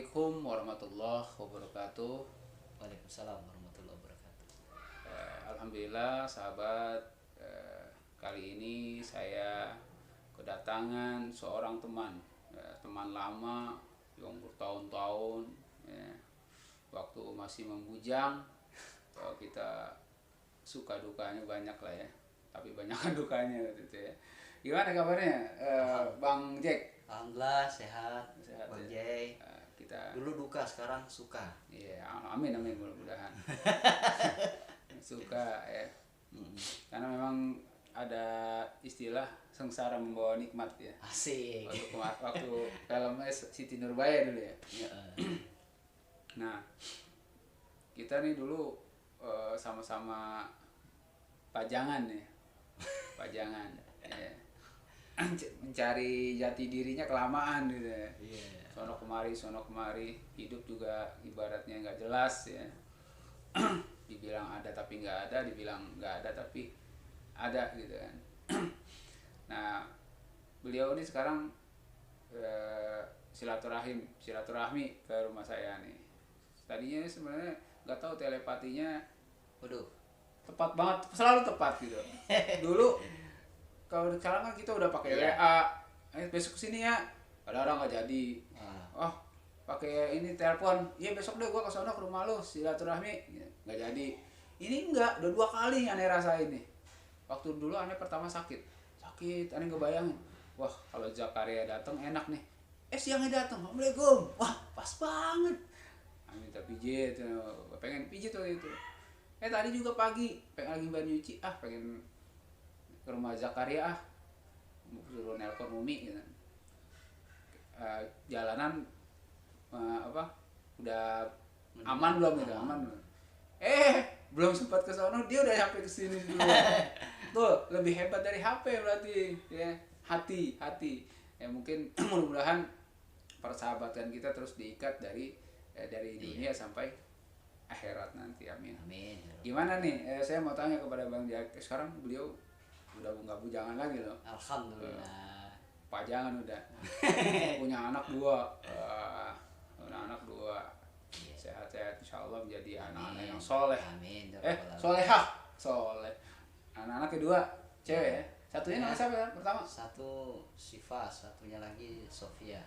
Assalamualaikum warahmatullahi wabarakatuh. Waalaikumsalam warahmatullahi wabarakatuh. Alhamdulillah sahabat, kali ini saya kedatangan seorang teman, teman lama yang bertahun-tahun, waktu masih membujang. Kita suka dukanya banyak lah ya, tapi banyak dukanya gitu ya. Gimana kabarnya, Bang Jack? Alhamdulillah sehat. Sehat Bang ya? Jay. Kita Dulu duka, sekarang suka. Iya, amin amin, mudah-mudahan suka ya. Karena memang ada istilah sengsara membawa nikmat ya. Asik. Waktu filmnya Siti Nurbaya dulu ya. Ya, Nah, kita nih dulu sama-sama pajangan ya, pajangan ya. Mencari jati dirinya kelamaan gitu ya. Iya. Sono kemari, hidup juga ibaratnya nggak jelas ya. Dibilang ada tapi nggak ada, dibilang nggak ada tapi ada gitu kan. Nah, beliau ini sekarang silaturahmi ke rumah saya nih. Tadinya sebenarnya nggak tahu telepatinya Waduh. tepat banget, selalu tepat gitu. Dulu kalau sekarang kan kita udah pakai Iya. WA, besok kesini ya, kadang-kadang nggak jadi. Oh, pakai ini telepon, iya besok deh gua ke sono ke rumah lu silaturahmi, nggak jadi. Ini enggak, udah 2 kali aneh rasain nih. Waktu dulu aneh pertama sakit, aneh ngebayangin, wah kalau Zakaria datang enak nih. Siangnya datang, assalamualaikum, wah pas banget. Aneh minta pijit, pengen pijit waktu itu. Tadi juga pagi, pengen lagi baru nyuci, pengen ke rumah Zakaria, suruh nelpon Umi gitu. Jalanan udah aman belum gitu, aman belum. Belum sempat ke sono dia udah sampai ke sini dulu. Tuh lebih hebat dari HP berarti ya. Hati ya, mungkin mudah-mudahan persahabatan kita terus diikat dari dunia sampai akhirat nanti, amin. Amin. Gimana nih, saya mau tanya kepada Bang Jack, sekarang beliau udah nggak bujangan lagi loh, Alhamdulillah. pajangan udah. Punya anak 2, sehat-sehat insyaallah menjadi anak-anak yang soleh. Amin. Soleh. Anak-anak kedua cewek ya, satunya nama siapa ya? Pertama Satu Siva, satunya lagi Sofia.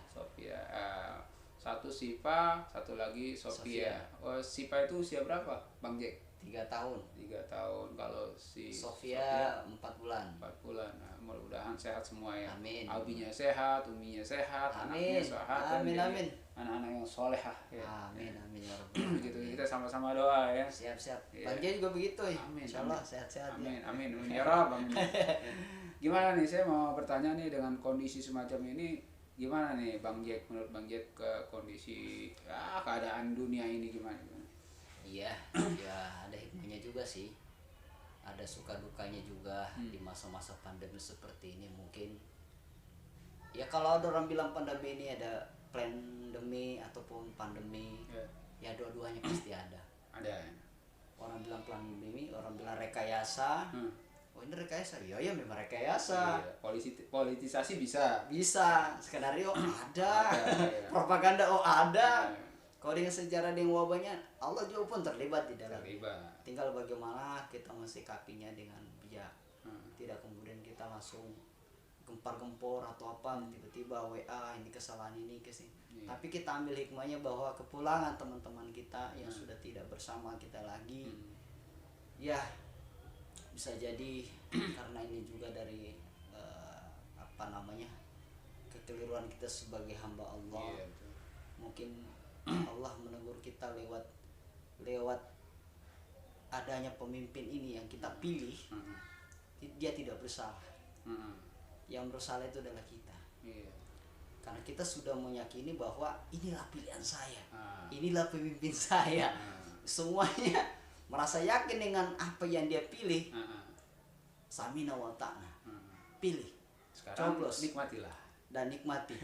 Satu Siva, satu lagi Sofia. Oh, Siva itu usia berapa Bang Jack? 3 tahun. 3 tahun. Kalau si Sofia 4 bulan. 4 bulan. Nah, mudah-mudahan sehat semua ya. Amin. Abinya sehat, uminya sehat, anaknya Amin. sehat. Amin, dan amin. anak-anak yang solehah ya. Amin, amin ya Rabbal Gitu, alamin. kita sama-sama doa ya. Siap-siap. Iya. Bang Jay juga begitu ya. Amin, Insyaallah amin. sehat-sehat ya. Amin ya Rabb, amin. Gimana nih, saya mau bertanya nih, dengan kondisi semacam ini gimana nih Bang Jack, menurut Bang Jack ke kondisi keadaan dunia ini gimana? Iya, ya ada hikmahnya juga sih. Ada suka dukanya juga di masa-masa pandemi seperti ini mungkin. Ya kalau ada orang bilang pandemi ini ada pandemi ataupun pandemi, ya dua-duanya pasti ada. Ada. Orang bilang pandemi, orang bilang rekayasa. Oh ini rekayasa, ya memang rekayasa. Iya. Politisasi bisa. Bisa, skenario ada, Iya. propaganda ada. Iya. Kalau dengan sejarah dengan wabahnya, Allah juga pun terlibat di dalam. Terlibat. Tinggal bagaimana kita mensikapinya dengan bijak. Tidak kemudian kita langsung gempar-gempor atau apa, tiba-tiba WA ini kesalahan ini kesini. Iya. Tapi kita ambil hikmahnya bahwa kepulangan teman-teman kita yang sudah tidak bersama kita lagi, ya bisa jadi karena ini juga dari kekeliruan kita sebagai hamba Allah. Iya, betul. Mungkin Allah menegur kita lewat adanya pemimpin ini yang kita pilih. Dia tidak bersalah. Yang bersalah itu adalah kita. Iya. Karena kita sudah meyakini bahwa inilah pilihan saya, inilah pemimpin saya. Semuanya merasa yakin dengan apa yang dia pilih. Samina wa ta'na. Pilih. Sekarang Coblos. nikmatilah. Dan nikmati.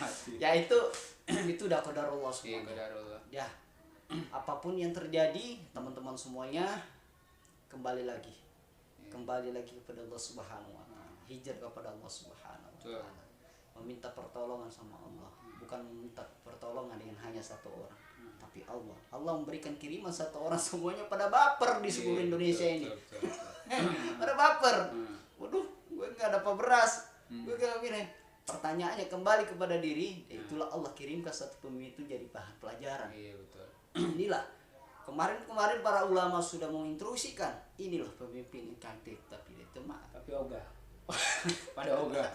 Mati. Ya itu udah qadarullah Iya, semuanya. qadarullah. Ya, apapun yang terjadi, teman-teman semuanya kembali lagi kepada Allah Subhanahu wa Ta'ala. Hijrah kepada Allah Subhanahu wa Ta'ala. Meminta pertolongan sama Allah, bukan meminta pertolongan dengan hanya satu orang. Tapi Allah memberikan kiriman satu orang, semuanya pada baper di seluruh Indonesia ini. Pada baper. Waduh, gue nggak dapat beras. Gue kayak gini. Pertanyaannya kembali kepada diri, itulah Allah kirimkan satu pemimpin itu jadi bahan pelajaran. Iya betul. Inilah kemarin para ulama sudah menginstruksikan, inilah pemimpin yang kita pilih itu mah. Tapi ogah. Pada ogah.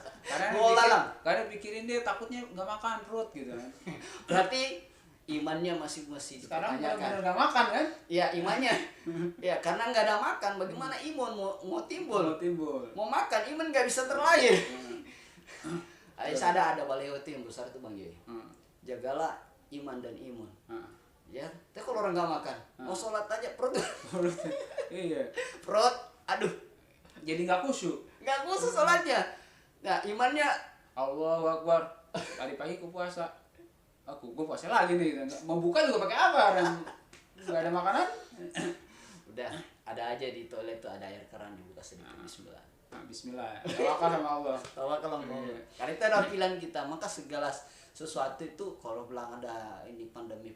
Karena pikirin dia takutnya nggak makan perut gitu kan. Berarti imannya masih Sekarang dipertanyakan. benar nggak makan kan? Ya imannya. Ya karena nggak ada makan, bagaimana iman mau timbul? Mau makan, iman nggak bisa terlahir. Ada baleho itu yang besar itu Bang Joy. Jagalah iman dan imun. Ya, tapi kalau orang nggak makan, mau sholat aja perut. Iya. Perut, aduh, Jadi nggak khusyuk. nggak khusus sholatnya. Nah imannya, Allahu Akbar. Tadi pagi aku puasa. Gue puasa lagi nih. Mau buka juga pakai apa? Dan nggak ada makanan. udah ada aja di toilet tuh ada air keran dibuka sedikit. Bismillah. Nah, Bismillah. Tawakal sama Allah. Tawakal sama Allah. Karena itu adalah pilihan kita. Maka segala sesuatu itu kalau bilang ada ini pandemi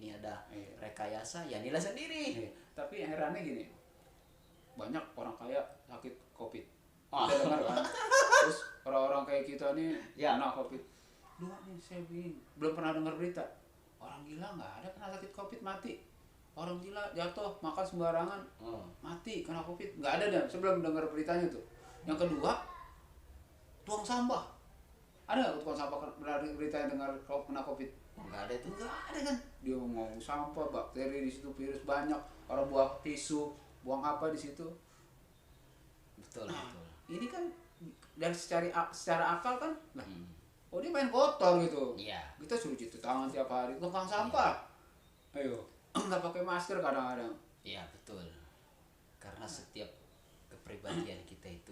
ini ada rekayasa, ya nilai sendiri. Tapi herannya gini. Banyak orang kaya sakit Covid. Kita dengar kan? Terus orang-orang kayak kita nih kena Covid. Dua nih saya bingung. Belum pernah dengar berita. Orang gila nggak ada pernah sakit Covid mati. Orang gila jatuh makan sembarangan mati kena Covid. Nggak ada dah. Sebelum dengar beritanya tuh. Yang kedua, tuang sampah. Ada nggak tukang sampah beritanya dengar kena Covid? Nggak ada itu. Nggak ada kan? Dia ngomong sampah, bakteri di situ, virus banyak. Orang buang tisu, buang apa di situ. Betul. Ini kan dari secara akal kan, oh dia main kotor gitu. Iya. Kita suruh cuci tangan tiap hari, tukang sampah. Ayo, nggak pakai masker kadang-kadang. Iya betul. Karena setiap kepribadian kita itu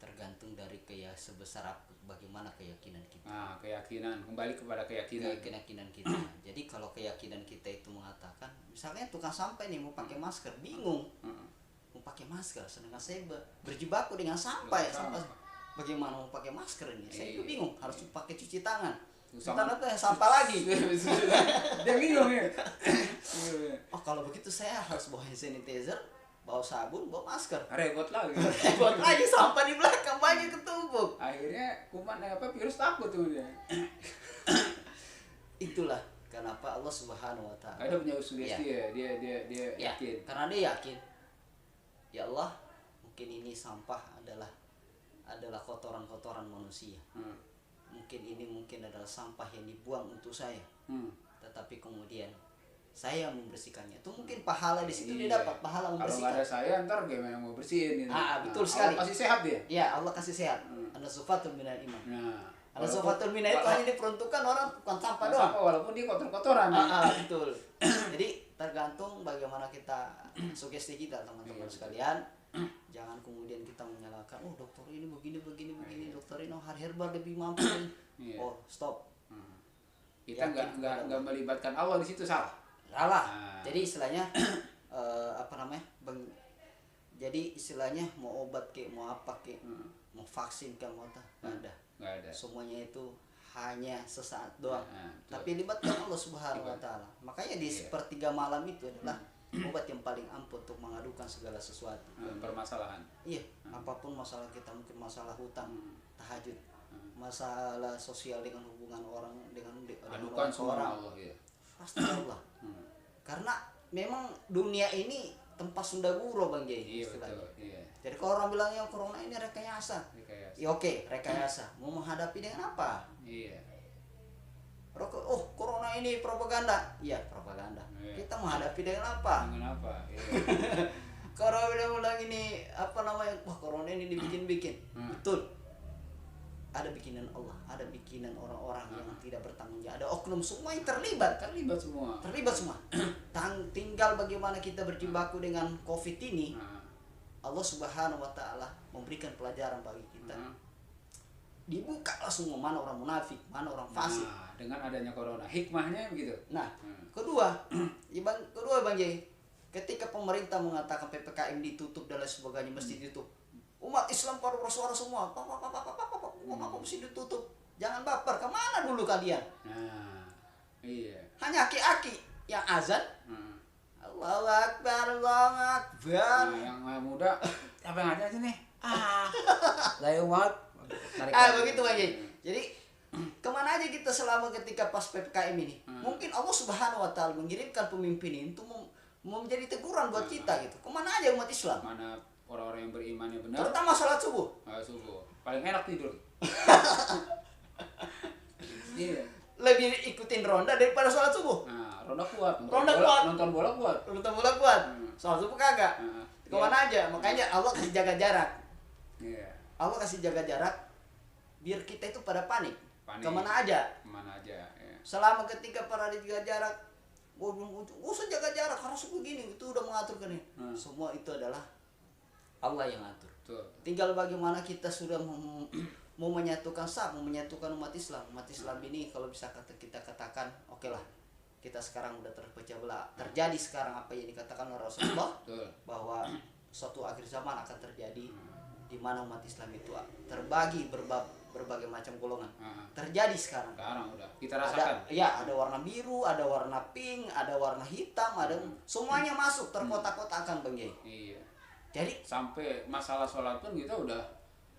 tergantung dari sebesar bagaimana keyakinan kita. Nah, keyakinan, kembali kepada keyakinan. Keyakinan kita. Jadi kalau keyakinan kita itu mengatakan, misalnya tukang sampah nih mau pakai masker, bingung. Mau pakai masker, sedangkan saya berjibaku dengan sampah. Bagaimana mau pakai masker ini? Saya juga bingung, harus pakai cuci tangan. Tangan tuh yang sampah lagi. Dia bingung ya. Oh kalau begitu saya harus bawa hand sanitizer, bawa sabun, bawa masker. Repot lagi. Repot lagi, sampah di belakang banyak ketumpuk. Akhirnya virus takut tuh dia. Itulah kenapa Allah Subhanahu wa taala. Ada punya sugesti ya, dia yakin. Karena dia yakin. Ya Allah, mungkin ini sampah adalah kotoran-kotoran manusia. Mungkin adalah sampah yang dibuang untuk saya. Tetapi kemudian saya membersihkannya. Itu mungkin pahala di situ dia dapat pahala membersihkan. Kalau nggak ada saya ntar gimana mau bersihin gitu. Betul sekali. Allah kasih sehat dia. Ya, Allah kasih sehat. An-nasufatul minal iman. Nah, An-nasufatul minal itu hanya diperuntukkan orang bukan sampah doang. Walaupun dia kotor-kotoran. Betul. Jadi tergantung bagaimana kita sugesti kita teman-teman sekalian. Jangan kemudian kita menyalahkan, dokter ini begini, dokter ini hari herbal lebih mampu. Oh, stop. Kita nggak melibatkan Allah di situ, salah. Jadi istilahnya jadi istilahnya mau obat mau apa mau vaksin mau nggak ada. Semuanya itu hanya sesaat doang. Tapi libatkan Allah Subhanahu wa taala. Makanya di sepertiga malam itu adalah obat yang paling ampuh untuk mengadukan segala sesuatu permasalahan. Iya, apapun masalah kita, mungkin masalah hutang, tahajud, masalah sosial dengan hubungan orang dengan adukan orang Allah ya. pasti Allah. Karena memang dunia ini tempat sunda gurau Bang Jai. Iya betul. Iya. Jadi kalau orang bilang corona ini rekayasa. Ya oke, rekayasa. Mau menghadapi dengan apa? Iya. Corona ini propaganda. Iya, propaganda. Iya. Kita menghadapi dengan apa? Dengan apa? Iya. Kalau bilang ini corona ini dibikin-bikin. Betul. Ada bikinan Allah, ada bikinan orang-orang yang tidak bertanggung jawab. Ada oknum semua yang terlibat semua. Tinggal bagaimana kita berjibaku dengan Covid ini. Allah Subhanahu wa taala memberikan pelajaran bagi kita. Dibukalah semua mana orang munafik, mana orang fasik. Dengan adanya corona, hikmahnya begitu. Kedua Bang Jai, ketika pemerintah mengatakan PPKM ditutup dan lain sebagainya mesti ditutup. Umat Islam pada bersuara semua, apa mesti ditutup? Jangan baper, kemana dulu kalian? Iya. Hanya aki-aki yang azan. Hmm. Allahu Akbar, Allahu Akbar. Nah, yang muda apa yang aja nih? Layu banget. Begitu Bang Jai. Jadi kemana aja kita selama ketika pas PPKM ini? Mungkin Allah Subhanahu wa taala mengirimkan pemimpin ini untuk menjadi teguran buat kita gitu. Kemana aja umat Islam? Mana orang-orang yang beriman yang benar? Terutama sholat subuh. Subuh. Paling enak tidur. Iya. Lebih ikutin ronda daripada sholat subuh. Nah, ronda kuat. Nonton bola kuat. Sholat subuh kagak. Kemana aja? Makanya Allah kasih jaga jarak. Iya. Allah kasih jaga jarak biar kita itu pada panik. Kemana aja? Ya. Selama ketika para jaga jarak, usah jaga jarak harus begini, itu udah mengatur kan ya. Semua itu adalah Allah yang ngatur. Betul. Tinggal bagaimana kita sudah mau menyatukan mau menyatukan umat Islam. Umat Islam ini kalau bisa kita katakan, oke lah, kita sekarang udah terpecah belah. Terjadi sekarang apa yang dikatakan oleh Rasulullah bahwa suatu akhir zaman akan terjadi di mana umat Islam itu terbagi berbagai macam golongan. Terjadi sekarang. Sekarang udah kita rasakan. Ada warna biru, ada warna pink, ada warna hitam, ada semuanya masuk terkotak-kotakan Bang Jai. Iya. Jadi sampai masalah sholat pun kita udah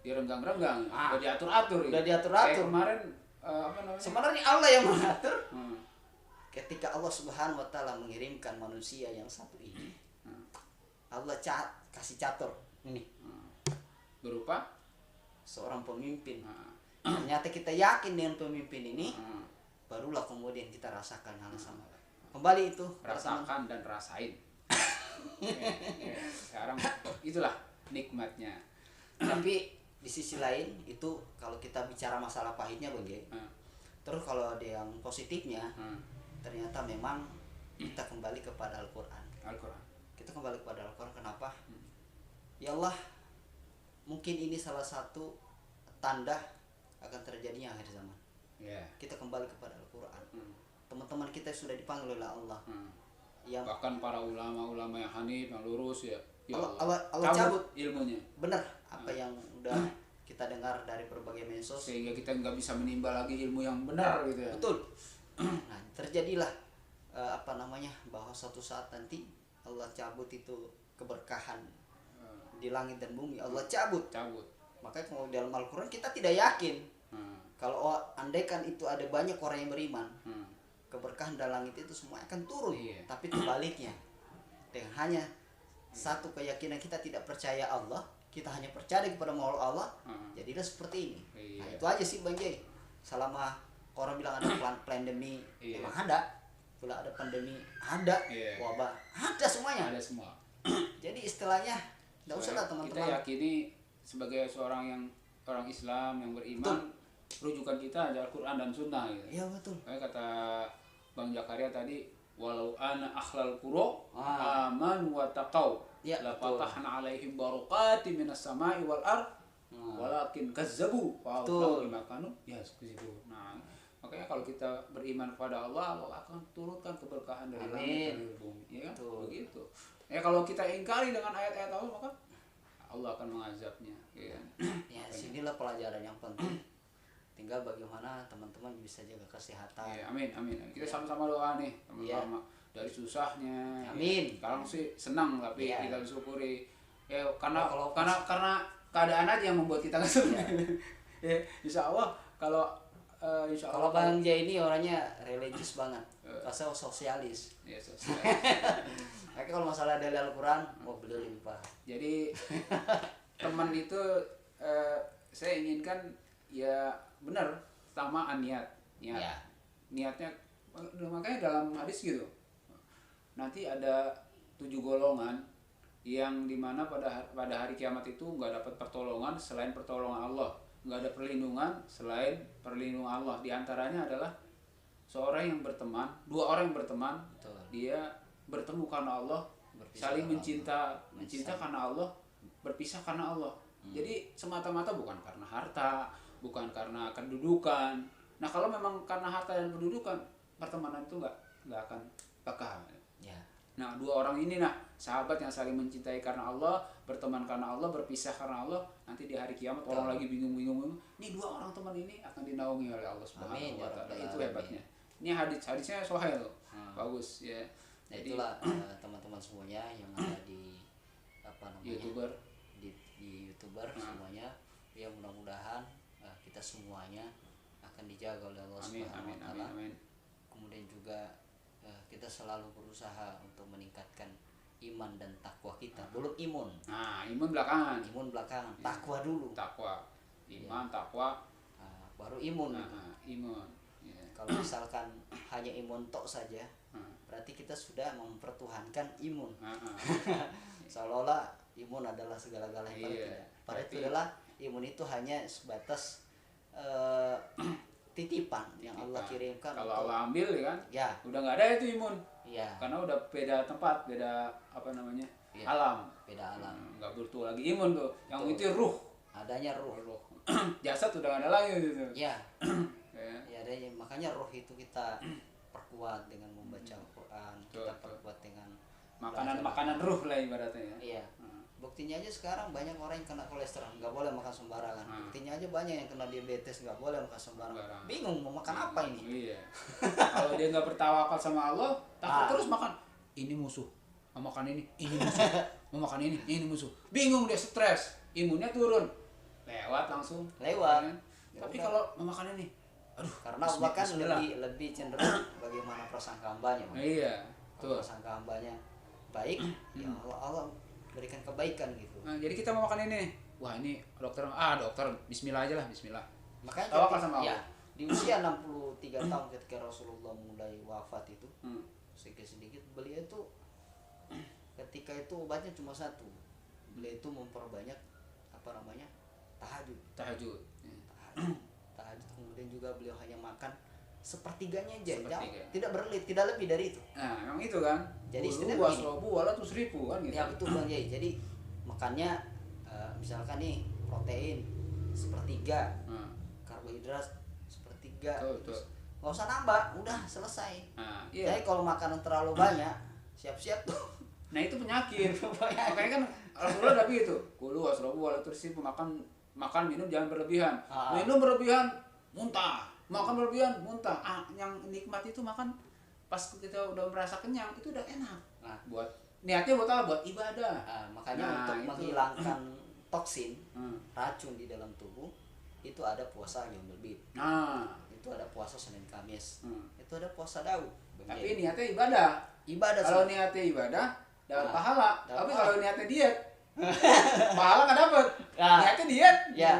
direnggang-renggang, udah diatur-atur. Udah diatur-atur. Kayak kemarin apa namanya? Sebenarnya Allah yang mengatur. Ketika Allah Subhanahu wa taala mengirimkan manusia yang satu ini, Allah kasih catur ini. Berupa seorang pemimpin. Ternyata kita yakin dengan pemimpin ini, barulah kemudian kita rasakan hal sama. Kembali itu rasakan dan rasain. Sekarang itulah nikmatnya. Tapi di sisi lain itu kalau kita bicara masalah pahitnya Bang Jai. Terus kalau ada yang positifnya, ternyata memang kita kembali kepada Al-Qur'an. Kita kembali kepada Al-Qur'an. Kenapa? Ya Allah, mungkin ini salah satu tanda akan terjadinya akhir zaman. Kita kembali kepada Al-Qur'an. Teman-teman kita sudah dipanggil oleh Allah. Yang bahkan para ulama-ulama yang hanif, yang lurus ya. Allah cabut ilmunya. Benar apa yang udah kita dengar dari berbagai medsos sehingga kita nggak bisa menimba lagi ilmu yang benar gitu ya. Betul. Nah, terjadilah bahwa suatu saat nanti Allah cabut itu keberkahan di langit dan bumi. Allah cabut. Makanya kalau dalam Al-Qur'an kita tidak yakin. Kalau andaikan itu ada banyak orang yang beriman, keberkahan dalam langit itu semua akan turun. Tapi sebaliknya, dengan hanya satu keyakinan kita tidak percaya Allah, kita hanya percaya kepada makhluk Allah, jadilah seperti ini. Nah, itu aja sih Bang Jai. Selama orang bilang ada pandemi, memang ada. Pula ada pandemi, ada. Wabah, ada semuanya. Ada semua. Jadi istilahnya, tidak usah lah teman-teman. Kita yakini sebagai orang Islam yang beriman, rujukan kita adalah Al-Quran dan Sunnah gitu. Iya betul. Kayak kata Bang Jakaria tadi, walau ana akhlal qura aman wa taqaw la fatahna alaihim barakatin minas sama'i wal ard walakin kazzabu fa aqaw bima kanu yazkuzibun. Nah, makanya kalau kita beriman kepada Allah, Allah akan turunkan keberkahan dari langit dan dari bumi, ya kan? Begitu. Kalau kita ingkari dengan ayat-ayat Allah, maka Allah akan mengazabnya, ya kan? Ya, sinilah pelajaran yang penting. Tinggal bagaimana teman-teman bisa jaga kesehatan. Amin. Kita sama-sama doa nih, teman-teman. Dari susahnya. Amin. Sekarang sih senang, tapi kita syukuri. Ya karena keadaan aja yang membuat kita nggak ya, insya Allah kalau Bang Jai ini orangnya religius banget, rasa sosialis. Iya, sosialis. Tapi kalau masalah dari Al-Quran, beliau lebih paham. Jadi teman itu saya inginkan ya benar, pertama niatnya, makanya dalam hadis gitu, nanti ada 7 golongan yang dimana pada hari kiamat itu nggak dapat pertolongan selain pertolongan Allah, nggak ada perlindungan selain perlindungan Allah. Di antaranya adalah dua orang yang berteman. Betul. Dia bertemu karena Allah, saling mencinta karena Allah, berpisah karena Allah. Jadi semata-mata bukan karena harta, bukan karena kedudukan. Nah, kalau memang karena harta dan kedudukan, pertemanan itu nggak akan kekal. Nah, 2 orang ini sahabat yang saling mencintai karena Allah, berteman karena Allah, berpisah karena Allah. Nanti di hari kiamat orang lagi bingung. Nih 2 orang teman ini akan dinaungi oleh Allah Subhanahu wa taala. Itu hebatnya. ini hadisnya sahih loh. Bagus ya. Nah Jadi itulah teman-teman semuanya yang ada di apa namanya YouTuber di YouTuber semuanya, ya mudah-mudahan kita semuanya akan dijaga oleh Allah Subhanahu wa taala. Kemudian juga kita selalu berusaha untuk meningkatkan iman dan takwa kita. Belum imun. Nah, imun belakangan. Imun belakangan, takwa dulu. Takwa. Iman, takwa, baru imun. Imun. Ya. Kalau misalkan hanya imun tok saja, berarti kita sudah mempertuhankan imun. Seolah-olah imun adalah segala-galanya. Tidak. Padahal itu adalah imun itu hanya sebatas titipan yang Allah kirimkan. Kalau Allah ambil kan, ya udah nggak ada itu imun. Ya. Karena udah beda tempat, beda apa namanya, ya, alam. Beda alam. Nggak butuh lagi imun tuh. Yang itu ruh. Adanya ruh. Jasad udah nggak ada lagi gitu. Ya. Ya adanya. Makanya ruh itu kita perkuat dengan membaca Al-Quran. Kita perkuat dengan makanan ruh lah ibaratnya. Iya. Buktinya aja sekarang banyak orang yang kena kolesterol, nggak boleh makan sembarangan. Buktinya aja banyak yang kena diabetes, nggak boleh makan sembarangan. Bingung mau makan apa ini? Iya. Kalau dia nggak bertawakal sama Allah, takut terus makan. Ini musuh, mau makan ini musuh, mau makan ini musuh. Bingung dia, stres, imunnya turun, langsung. Lewat. Kan? Tapi kalau mau makan ini, aduh. Karena Allah kan lebih cenderung bagaimana prasangka hambanya. Iya. Tuh. Prasangka hambanya baik, ya Allah berikan kebaikan gitu. Nah, jadi kita mau makan ini. Wah, ini dokter bismillah aja lah, bismillah. Makanya tawakal sama Allah. Ya, di usia 63 tahun ketika Rasulullah mulai wafat itu, sedikit-sedikit beliau itu ketika itu obatnya cuma satu. Beliau itu memperbanyak apa namanya? Tahajud. Tahajud. Tahajud, kemudian juga beliau hanya makan sepertiganya aja, tidak berlit, tidak lebih dari itu. Nah, memang itu kan. Jadi istilahnya wasrobu wala tusrifu kan gitu. Ya betul Bang Jai. Jadi makannya misalkan nih protein sepertiga, karbohidrat sepertiga, terus nggak usah nambah, udah selesai. Iya. Jadi kalau makanan terlalu banyak, siap-siap tuh. Nah itu penyakit. Makanya kan Rasulullah udah begitu. Kulu wasrobu wala tusrifu, makan minum jangan berlebihan. Minum berlebihan muntah. Makan berlebihan muntah. Yang nikmat itu makan pas kita udah merasa kenyang itu udah enak. Nah, buat niatnya buat apa? Buat ibadah. Makanya untuk menghilangkan toksin, racun di dalam tubuh, itu ada puasa yang berbeda. Itu ada puasa Senin Kamis. Itu ada puasa Daud. Tapi niatnya ibadah. Kalau niatnya ibadah dapat pahala. Tapi kalau niatnya diet, pahala nggak dapet. Niatnya diet. Ya.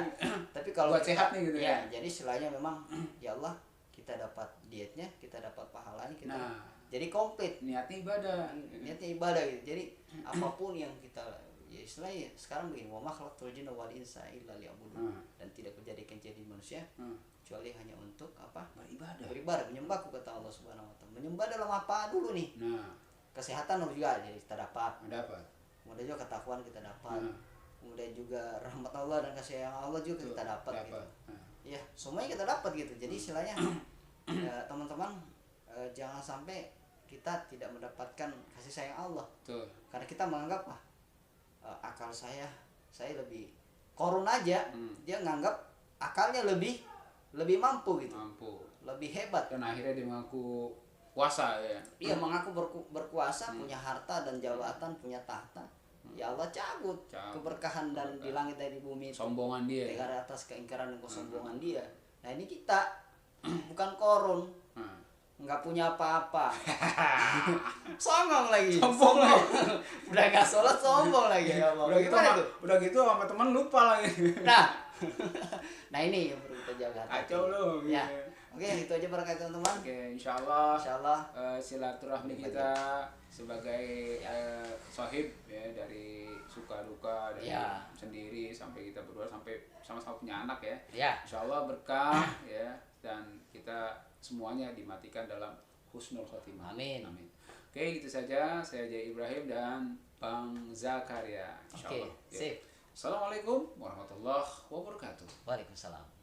Tapi kalau buat sehat nih gitu ya. Jadi istilahnya memang ya Allah, kita dapat dietnya, kita dapat pahalanya, kita jadi komplit. Niatnya ibadah. Niatnya ibadah gitu. Jadi apapun yang kita, ya istilahnya sekarang begini, wa ma khalaqtul jinna wal insa illa liya'budun. Dan tidak dijadikan jadi manusia kecuali hanya untuk apa? Beribadah, menyembahku, kata Allah Subhanahu wa taala. Menyembah dalam apa dulu nih? Kesehatan juga jadi kita dapat. Kemudian juga ketakwaan kita dapat. Kemudian juga rahmat Allah dan kasih sayang Allah juga kita dapat. Gitu. Ya, semuanya kita dapat gitu. Jadi istilahnya ya, teman-teman jangan sampai kita tidak mendapatkan kasih sayang Allah. Karena kita menganggap akal saya lebih korun aja. Dia nganggap akalnya lebih mampu gitu. Lebih hebat. Dan akhirnya dia mengaku kuasa ya. Iya, mengaku berkuasa, punya harta dan jabatan, punya tahta. Ya Allah cabut keberkahan dan di langit dan di bumi itu. Sombongan dia. Dengan atas keingkaran dan kesombongan dia. Nah ini kita bukan korun, nggak punya apa-apa. Sombong lagi. Udah nggak sholat sombong lagi. Ya Allah. Udah gitu sama teman lupa lagi. Nah ini yang perlu kita jaga. Kacau loh. Ya. Oke, itu aja berkaitan teman-teman. Oke, insyaallah silaturahmi berbagi. kita sebagai sohib ya, dari suka duka dari sendiri sampai kita berdua sampai sama-sama punya anak ya. Insyaallah berkah ya, dan kita semuanya dimatikan dalam husnul khotimah. Amin. Oke, itu saja. Saya Jai Ibrahim dan Bang Zakaria. Insyaallah. Oke, sip. Assalamualaikum warahmatullahi wabarakatuh. Waalaikumsalam.